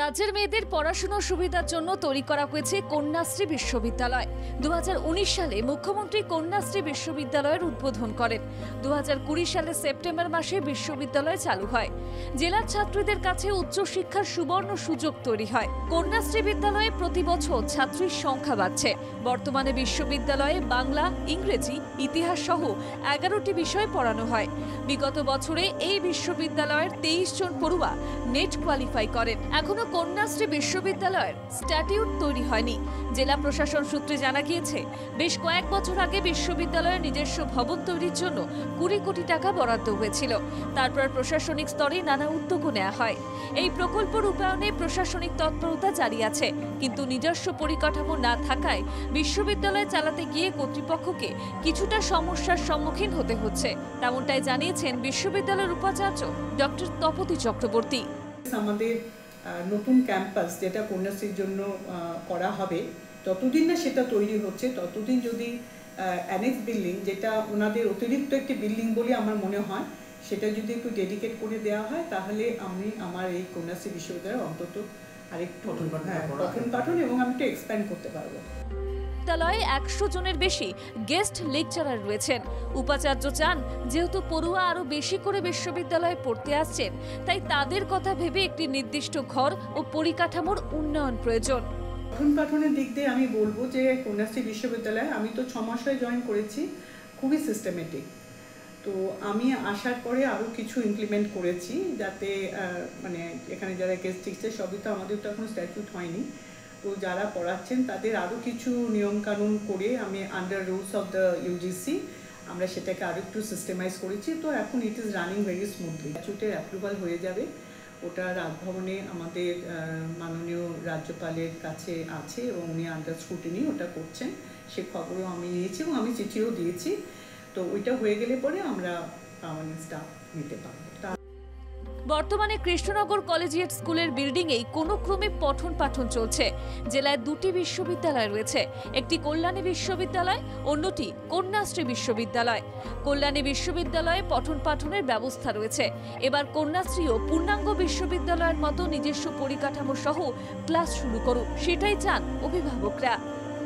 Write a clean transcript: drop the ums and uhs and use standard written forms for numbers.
রাজ্যের মেয়েদের পড়াশোনার সুবিধার জন্য তৈরি করা হয়েছে কন্যাশ্রী বিশ্ববিদ্যালয়। 2019 সালে মুখ্যমন্ত্রী কন্যাশ্রী বিশ্ববিদ্যালয়ের উদ্বোধন করেন। 2020 সালের সেপ্টেম্বর মাসে বিশ্ববিদ্যালয় চালু হয়। জেলার ছাত্রীদের কাছে উচ্চশিক্ষার সুবর্ণ সুযোগ তৈরি হয়। কন্যাশ্রী বিদ্যালয়ে প্রতি বছর ছাত্রীর সংখ্যা বাড়ছে। বর্তমানে বিশ্ববিদ্যালয়ে বাংলা, ইংরেজি, ইতিহাস সহ 11টি বিষয় পড়ানো হয়। বিগত বছরে এই বিশ্ববিদ্যালয়ের 23 জন পড়ুয়া নেট কোয়ালিফাই করেন। এখনো কন্যাশ্রী বিশ্ববিদ্যালয়ের স্ট্যাটিউট তৈরি হয়নি। জেলা প্রশাসন সূত্রে জানা গিয়েছে, বেশ কয়েক বছর আগে বিশ্ববিদ্যালয়ের নিজস্ব ভবন তৈরির জন্য 20 কোটি টাকা বরাদ্দ হয়েছিল। তারপর প্রশাসনিক স্তরে নানা উদ্যোগও নেওয়া হয়। এই প্রকল্প রূপায়ণে প্রশাসনিক তৎপরতা জারি আছে, কিন্তু নিজস্ব পরিকাঠামো না থাকায় বিশ্ববিদ্যালয় চালাতে গিয়ে কর্তৃপক্ষকে কিছুটা সমস্যার সম্মুখীন হতে হচ্ছে। তেমনটাই জানিয়েছেন বিশ্ববিদ্যালয়ের উপাচার্য ডক্টর তপতী চক্রবর্তী। আমাদের নতুন ক্যাম্পাস যেটা কন্যাশ্রীর জন্য করা হবে, যতদিন না সেটা তৈরি হচ্ছে ততদিন যদি অ্যানেক্স বিল্ডিং, যেটা ওনাদের অতিরিক্ত একটি বিল্ডিং বলে আমার মনে হয়, সেটা যদি একটু ডেডিকেট করে দেওয়া হয়, তাহলে আমি আমার এই কন্যাশ্রী বিশ্ববিদ্যালয়ে অন্তত আরেকটু পঠন পাঠন এবং আমি একটু এক্সপ্যান্ড করতে পারবো। বিশ্ববিদ্যালয়ে 100 জনের বেশি গেস্ট লেকচারার রয়েছেন। উপাচার্য চান, যেহেতু পড়ুয়া আরো বেশি করে বিশ্ববিদ্যালয়ে পড়তে আসছেন, তাই তাদের কথা ভেবে একটি নির্দিষ্ট ঘর ও পরিকাঠামোর উন্নয়ন প্রয়োজন। পঠন পাঠনের দিক দিয়ে আমি বলবো যে কন্যাশ্রী বিশ্ববিদ্যালয়ে আমি তো 6 মাসে জয়েন করেছি, খুবই সিস্টেমেটিক। তো আমি আসার পরে আরও কিছু ইমপ্লিমেন্ট করেছি, যাতে মানে এখানে যারা গেস্ট টিচার, সবই তো আমাদের তো এখন স্ট্যাটিউট হয়নি, তো যারা পড়াচ্ছেন তাদের আরও কিছু নিয়মকানুন করে আমি under rules of the UGC আমরা সেটাকে আরও একটু সিস্টেমাইজ করেছি। তো এখন it is running very smoothly. স্ট্যাটিউটের অ্যাপ্রুভাল হয়ে যাবে, ওটা রাজভবনে আমাদের মাননীয় রাজ্যপালের কাছে আছে এবং উনি আন্ডার স্ক্রুটিনি ওটা করছেন। সে খবরও আমি নিয়েছি এবং আমি চিঠিও দিয়েছি। তো ওইটা হয়ে গেলে পরে আমরা পার্মানেন্ট স্টাফ নিতে পারবো। বর্তমানে কৃষ্ণনগর কলেজিয়েট স্কুলের বিল্ডিংয়েই কোনো ক্রমে পঠন পাঠন চলছে। জেলায় 2টি বিশ্ববিদ্যালয় রয়েছে, একটি কল্যাণী বিশ্ববিদ্যালয়, অন্যটি কন্যাশ্রী বিশ্ববিদ্যালয়। কল্যাণী বিশ্ববিদ্যালয়ে পঠন পাঠনের ব্যবস্থা রয়েছে। এবার কন্যাশ্রীও পূর্ণাঙ্গ বিশ্ববিদ্যালয়ের মতো নিজস্ব পরিকাঠামো সহ ক্লাস শুরু করুক, সেটাই চান অভিভাবকরা।